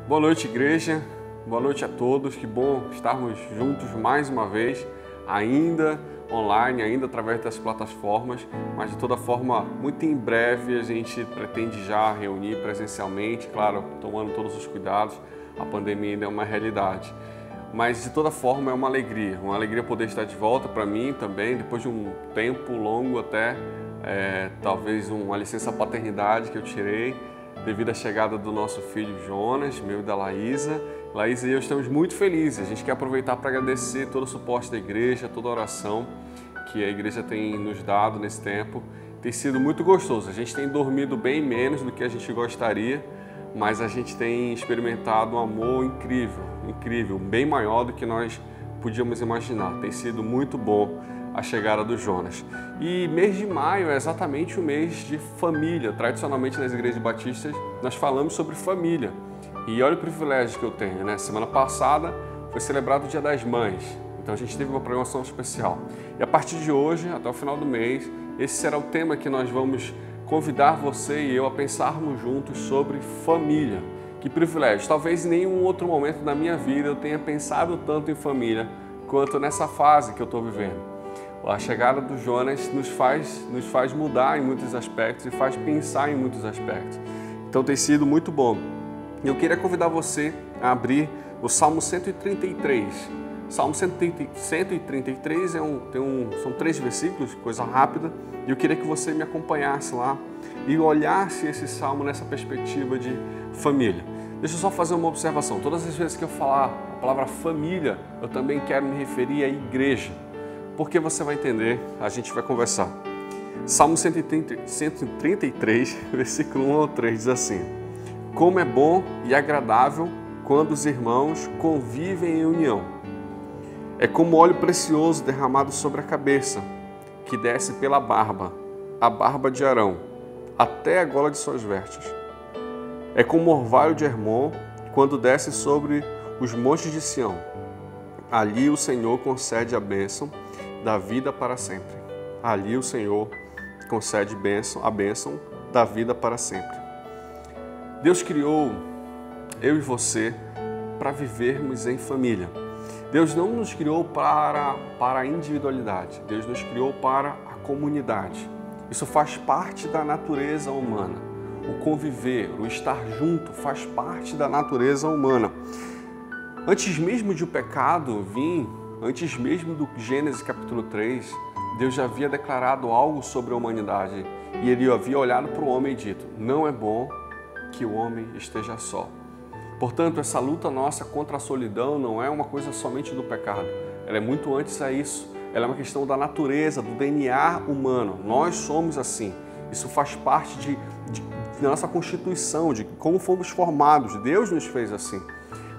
Boa noite, igreja. Boa noite a todos. Que bom estarmos juntos mais uma vez, ainda online, ainda através das plataformas, mas de toda forma, muito em breve a gente pretende já reunir presencialmente, claro, tomando todos os cuidados. A pandemia ainda é uma realidade. Mas de toda forma é uma alegria poder estar de volta para mim também, depois de um tempo longo até, talvez uma licença paternidade que eu tirei, devido à chegada do nosso filho Jonas, meu e da Laísa. Laísa e eu estamos muito felizes. A gente quer aproveitar para agradecer todo o suporte da igreja, toda a oração que a igreja tem nos dado nesse tempo. Tem sido muito gostoso. A gente tem dormido bem menos do que a gente gostaria, mas a gente tem experimentado um amor incrível, bem maior do que nós podíamos imaginar. Tem sido muito bom a chegada do Jonas. E mês de maio é exatamente o mês de família. Tradicionalmente nas igrejas batistas nós falamos sobre família. E olha o privilégio que eu tenho, né? Semana passada foi celebrado o Dia das Mães. Então a gente teve uma programação especial. E a partir de hoje, até o final do mês, esse será o tema que nós vamos convidar você e eu a pensarmos juntos sobre família. Que privilégio! Talvez em nenhum outro momento da minha vida eu tenha pensado tanto em família quanto nessa fase que eu estou vivendo. A chegada do Jonas nos faz mudar em muitos aspectos e faz pensar em muitos aspectos. Então tem sido muito bom. Eu queria convidar você a abrir o Salmo 133. Salmo 133 são 3 versículos, coisa rápida, e eu queria que você me acompanhasse lá e olhasse esse salmo nessa perspectiva de família. Deixa eu só fazer uma observação. Todas as vezes que eu falar a palavra família, eu também quero me referir à igreja. Porque você vai entender, a gente vai conversar. Salmo 133, versículo 1 ao 3 diz assim: Como é bom e agradável quando os irmãos convivem em união. É como óleo precioso derramado sobre a cabeça, que desce pela barba, a barba de Arão, até a gola de suas vestes. É como o orvalho de Hermon, quando desce sobre os montes de Sião. Ali o Senhor concede a bênção da vida para sempre. Ali o Senhor concede a bênção da vida para sempre. Deus criou eu e você para vivermos em família. Deus não nos criou para a individualidade. Deus nos criou para a comunidade. Isso faz parte da natureza humana. O conviver, o estar junto faz parte da natureza humana. Antes mesmo de o pecado vir, antes mesmo do Gênesis capítulo 3, Deus já havia declarado algo sobre a humanidade e Ele havia olhado para o homem e dito: não é bom que o homem esteja só. Portanto, essa luta nossa contra a solidão não é uma coisa somente do pecado. Ela é muito antes a isso. Ela é uma questão da natureza, do DNA humano. Nós somos assim. Isso faz parte da nossa constituição, de como fomos formados. Deus nos fez assim,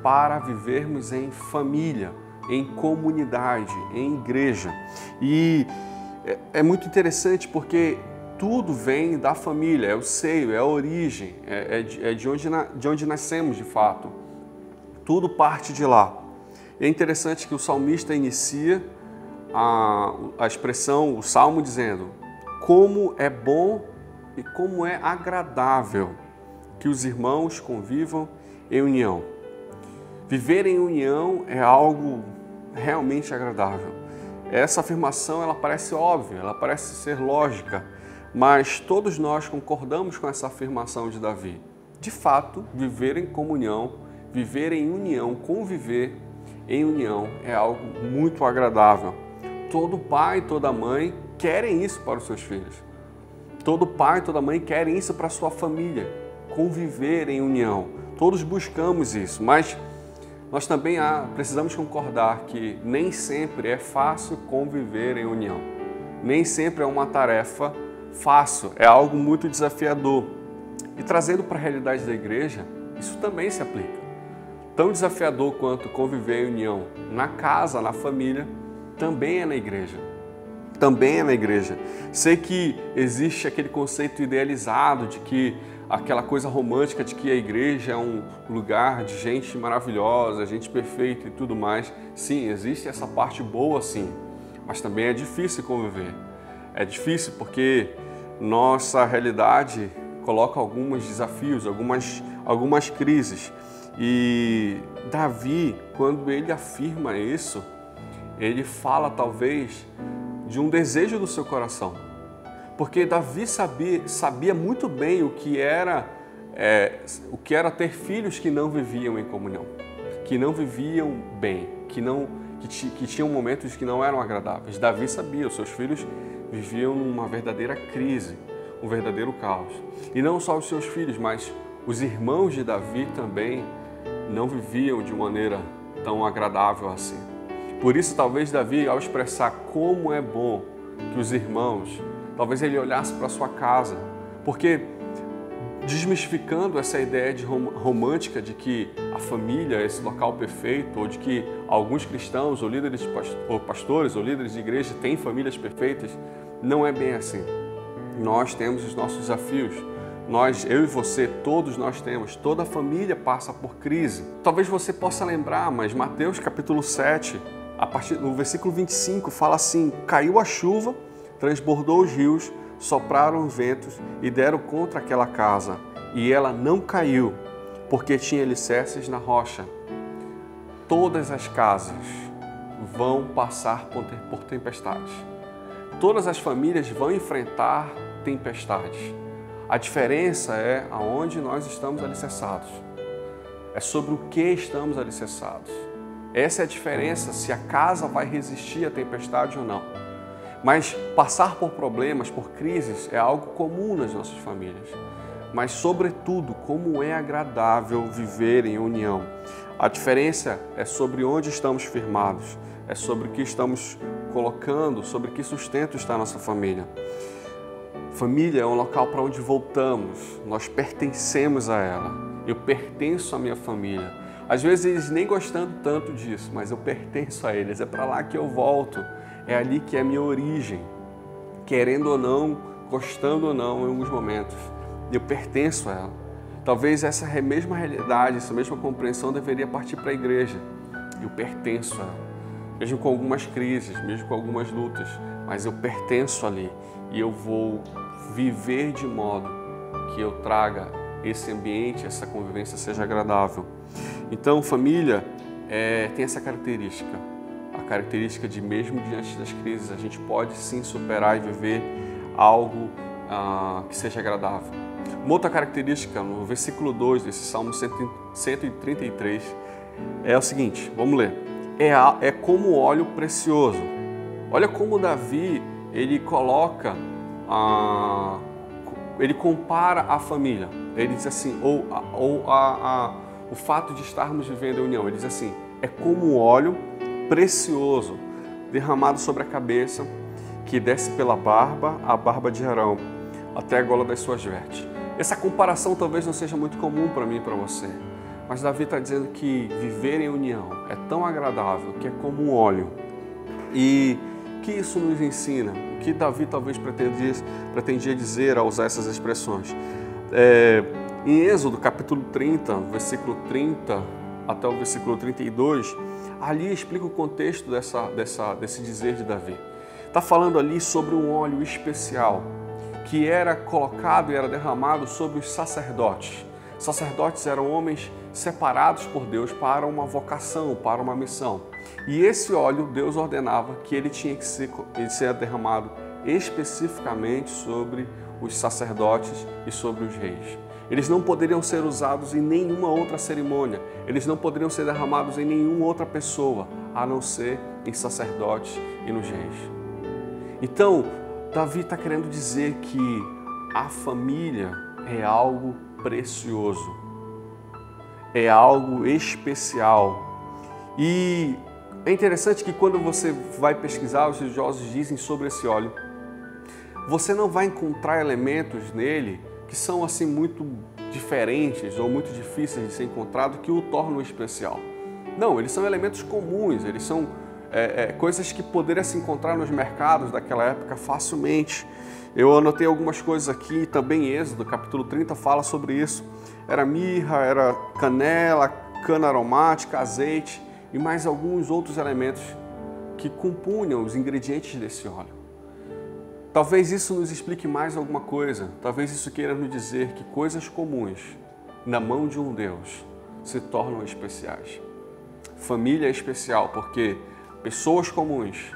para vivermos em família, em comunidade, em igreja. E é muito interessante porque tudo vem da família, é o seio, é a origem, é de onde nascemos de fato. Tudo parte de lá. E é interessante que o salmista inicia a expressão, o salmo dizendo: como é bom e como é agradável que os irmãos convivam em união. Viver em união é algo realmente agradável. Essa afirmação ela parece óbvia, ela parece ser lógica, mas todos nós concordamos com essa afirmação de Davi. De fato, viver em comunhão, viver em união, conviver em união é algo muito agradável. Todo pai e toda mãe querem isso para os seus filhos. Todo pai e toda mãe querem isso para a sua família, conviver em união. Todos buscamos isso, mas nós também precisamos concordar que nem sempre é fácil conviver em união. Nem sempre é uma tarefa fácil, é algo muito desafiador. E trazendo para a realidade da igreja, isso também se aplica. Tão desafiador quanto conviver em união na casa, na família, também é na igreja. Também é na igreja. Sei que existe aquele conceito idealizado de que aquela coisa romântica de que a igreja é um lugar de gente maravilhosa, gente perfeita e tudo mais. Sim, existe essa parte boa sim, mas também é difícil conviver. É difícil porque nossa realidade coloca alguns desafios, algumas crises. E Davi, quando ele afirma isso, ele fala talvez de um desejo do seu coração. Porque Davi sabia muito bem o que era ter filhos que não viviam em comunhão, que não viviam bem, que tinham momentos que não eram agradáveis. Davi sabia, os seus filhos viviam numa verdadeira crise, um verdadeiro caos. E não só os seus filhos, mas os irmãos de Davi também não viviam de maneira tão agradável assim. Por isso, talvez Davi, ao expressar como é bom que os irmãos, talvez ele olhasse para sua casa, porque desmistificando essa ideia romântica de que a família é esse local perfeito, ou de que alguns cristãos, ou líderes, ou pastores, ou líderes de igreja têm famílias perfeitas, não é bem assim. Nós temos os nossos desafios. Eu e você, todos nós temos, toda a família passa por crise. Talvez você possa lembrar, mas Mateus capítulo 7, a partir do versículo 25, fala assim: caiu a chuva, transbordou os rios, sopraram os ventos e deram contra aquela casa, e ela não caiu, porque tinha alicerces na rocha. Todas as casas vão passar por tempestades. Todas as famílias vão enfrentar tempestades. A diferença é aonde nós estamos alicerçados. É sobre o que estamos alicerçados. Essa é a diferença, se a casa vai resistir à tempestade ou não. Mas passar por problemas, por crises, é algo comum nas nossas famílias. Mas, sobretudo, como é agradável viver em união. A diferença é sobre onde estamos firmados, é sobre o que estamos colocando, sobre que sustento está a nossa família. Família é um local para onde voltamos, nós pertencemos a ela. Eu pertenço à minha família. Às vezes eles nem gostando tanto disso, mas eu pertenço a eles, é para lá que eu volto. É ali que é a minha origem, querendo ou não, gostando ou não, em alguns momentos. Eu pertenço a ela. Talvez essa mesma realidade, essa mesma compreensão deveria partir para a igreja. Eu pertenço a ela, mesmo com algumas crises, mesmo com algumas lutas, mas eu pertenço ali e eu vou viver de modo que eu traga esse ambiente, essa convivência seja agradável. Então, família tem essa característica. A característica de, mesmo diante das crises, a gente pode sim superar e viver algo que seja agradável. Uma outra característica, no versículo 2 desse Salmo 133, é o seguinte, vamos ler. É como óleo precioso. Olha como Davi, ele coloca, ele compara a família. Ele diz assim, o fato de estarmos vivendo em união, ele diz assim, é como óleo precioso, derramado sobre a cabeça, que desce pela barba, a barba de Arão, até a gola das suas vestes. Essa comparação talvez não seja muito comum para mim e para você, mas Davi está dizendo que viver em união é tão agradável, que é como um óleo. E que isso nos ensina? O que Davi talvez pretendia dizer ao usar essas expressões? Em Êxodo, capítulo 30, versículo 30 até o versículo 32, ali explica o contexto desse dizer de Davi. Está falando ali sobre um óleo especial que era colocado e era derramado sobre os sacerdotes. Sacerdotes eram homens separados por Deus para uma vocação, para uma missão. E esse óleo, Deus ordenava que ele tinha que ser derramado especificamente sobre os sacerdotes e sobre os reis. Eles não poderiam ser usados em nenhuma outra cerimônia. Eles não poderiam ser derramados em nenhuma outra pessoa, a não ser em sacerdotes e nos reis. Então, Davi está querendo dizer que a família é algo precioso, é algo especial. E é interessante que quando você vai pesquisar, os estudiosos dizem sobre esse óleo, você não vai encontrar elementos nele que são assim muito diferentes ou muito difíceis de ser encontrado que o tornam especial. Não, eles são elementos comuns, eles são coisas que poderiam se encontrar nos mercados daquela época facilmente. Eu anotei algumas coisas aqui, também Êxodo, capítulo 30, fala sobre isso. Era mirra, era canela, cana aromática, azeite e mais alguns outros elementos que compunham os ingredientes desse óleo. Talvez isso nos explique mais alguma coisa. Talvez isso queira nos dizer que coisas comuns na mão de um Deus se tornam especiais. Família é especial porque pessoas comuns,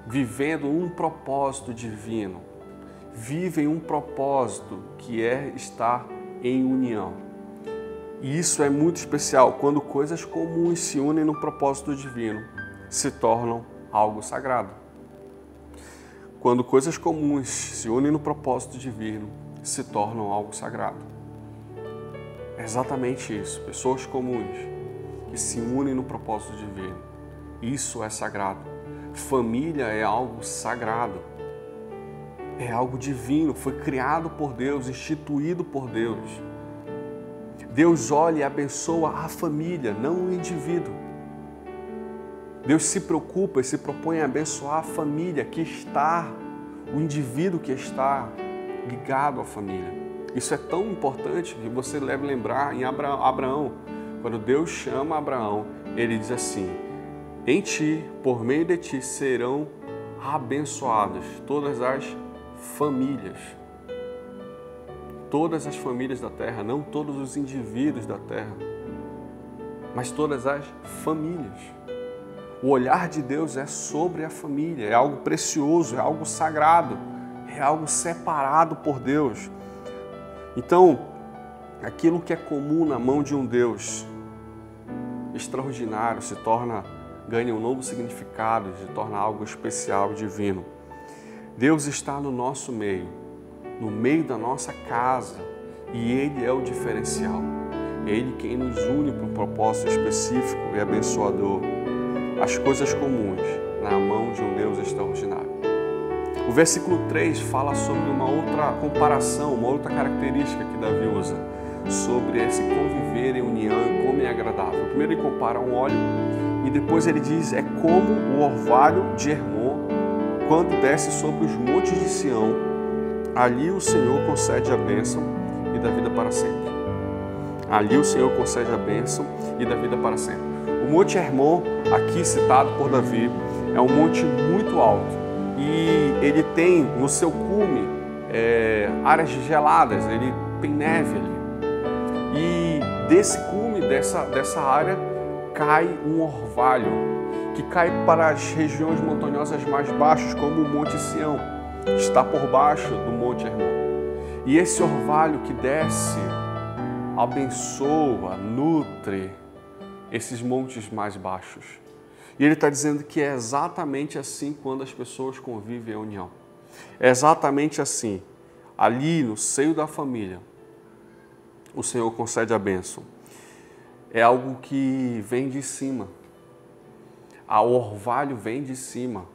vivendo um propósito divino, vivem um propósito que é estar em união. E isso é muito especial quando coisas comuns se unem no propósito divino, se tornam algo sagrado. Quando coisas comuns se unem no propósito divino, se tornam algo sagrado. É exatamente isso. Pessoas comuns que se unem no propósito divino. Isso é sagrado. Família é algo sagrado. É algo divino. Foi criado por Deus, instituído por Deus. Deus olha e abençoa a família, não o indivíduo. Deus se preocupa e se propõe a abençoar a família que está, o indivíduo que está ligado à família. Isso é tão importante que você deve lembrar em Abraão. Quando Deus chama Abraão, ele diz assim: em ti, por meio de ti, serão abençoadas todas as famílias. Todas as famílias da terra, não todos os indivíduos da terra, mas todas as famílias. O olhar de Deus é sobre a família, é algo precioso, é algo sagrado, é algo separado por Deus. Então, aquilo que é comum na mão de um Deus extraordinário ganha um novo significado, se torna algo especial e divino. Deus está no nosso meio, no meio da nossa casa, e Ele é o diferencial. É Ele quem nos une para um propósito específico e abençoador. As coisas comuns na mão de um Deus extraordinário. O versículo 3 fala sobre uma outra comparação, uma outra característica que Davi usa sobre esse conviver em união e como é agradável. Primeiro ele compara um óleo e depois ele diz: é como o orvalho de Hermon quando desce sobre os montes de Sião. Ali o Senhor concede a bênção e dá vida para sempre. Ali o Senhor concede a bênção e dá vida para sempre. O Monte Hermon, aqui citado por Davi, é um monte muito alto e ele tem no seu cume áreas geladas, ele tem neve ali. E desse cume, dessa área, cai um orvalho que cai para as regiões montanhosas mais baixas, como o Monte Sião, que está por baixo do Monte Hermon. E esse orvalho que desce abençoa, nutre esses montes mais baixos. E ele está dizendo que é exatamente assim quando as pessoas convivem em união. É exatamente assim. Ali no seio da família, o Senhor concede a bênção. É algo que vem de cima. O orvalho vem de cima.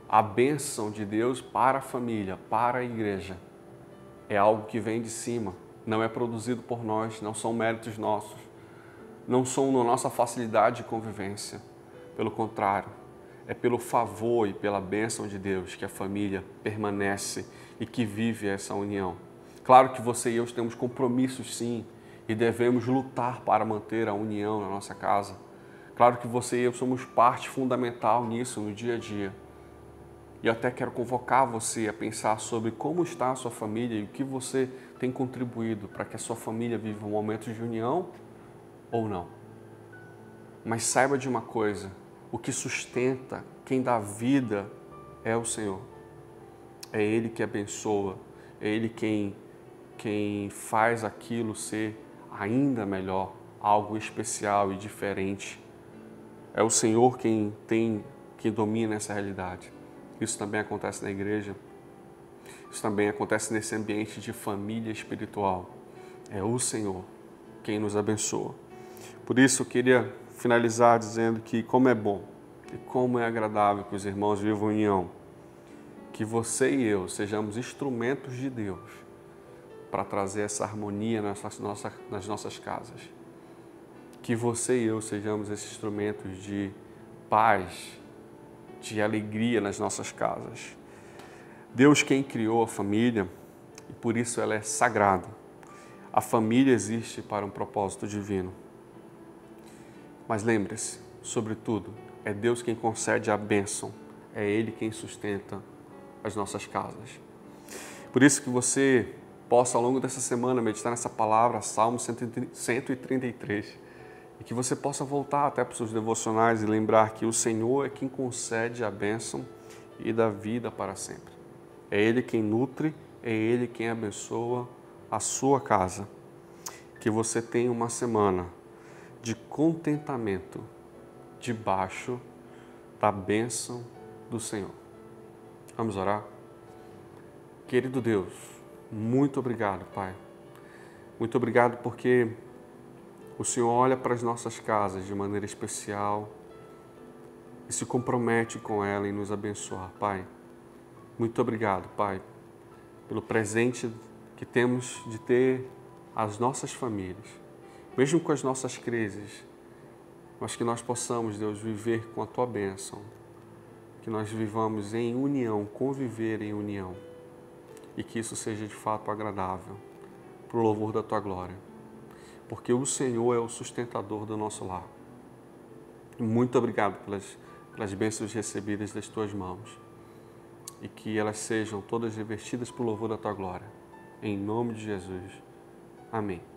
A bênção de Deus para a família, para a igreja, é algo que vem de cima. Não é produzido por nós, não são méritos nossos. Não são na nossa facilidade de convivência. Pelo contrário, é pelo favor e pela bênção de Deus que a família permanece e que vive essa união. Claro que você e eu temos compromissos, sim, e devemos lutar para manter a união na nossa casa. Claro que você e eu somos parte fundamental nisso no dia a dia. E eu até quero convocar você a pensar sobre como está a sua família e o que você tem contribuído para que a sua família viva um momento de união ou não. Mas saiba de uma coisa, o que sustenta, quem dá vida é o Senhor. É Ele que abençoa, é Ele quem faz aquilo ser ainda melhor, algo especial e diferente. É o Senhor quem domina essa realidade. Isso também acontece na igreja, isso também acontece nesse ambiente de família espiritual. É o Senhor quem nos abençoa. Por isso eu queria finalizar dizendo que como é bom e como é agradável que os irmãos vivam em união, que você e eu sejamos instrumentos de Deus para trazer essa harmonia nas nossas casas. Que você e eu sejamos esses instrumentos de paz, de alegria nas nossas casas. Deus quem criou a família e por isso ela é sagrada. A família existe para um propósito divino. Mas lembre-se, sobretudo, é Deus quem concede a bênção, é Ele quem sustenta as nossas casas. Por isso que você possa, ao longo dessa semana, meditar nessa palavra, Salmo 133, e que você possa voltar até para os seus devocionais e lembrar que o Senhor é quem concede a bênção e dá vida para sempre. É Ele quem nutre, é Ele quem abençoa a sua casa. Que você tenha uma semana de contentamento debaixo da bênção do Senhor. Vamos orar? Querido Deus, muito obrigado, Pai. Muito obrigado porque o Senhor olha para as nossas casas de maneira especial e se compromete com ela em nos abençoar, Pai. Muito obrigado, Pai, pelo presente que temos de ter as nossas famílias, mesmo com as nossas crises, mas que nós possamos, Deus, viver com a Tua bênção, que nós vivamos em união, conviver em união, e que isso seja de fato agradável, para o louvor da Tua glória, porque o Senhor é o sustentador do nosso lar. Muito obrigado pelas bênçãos recebidas das Tuas mãos, e que elas sejam todas revertidas para o louvor da Tua glória. Em nome de Jesus. Amém.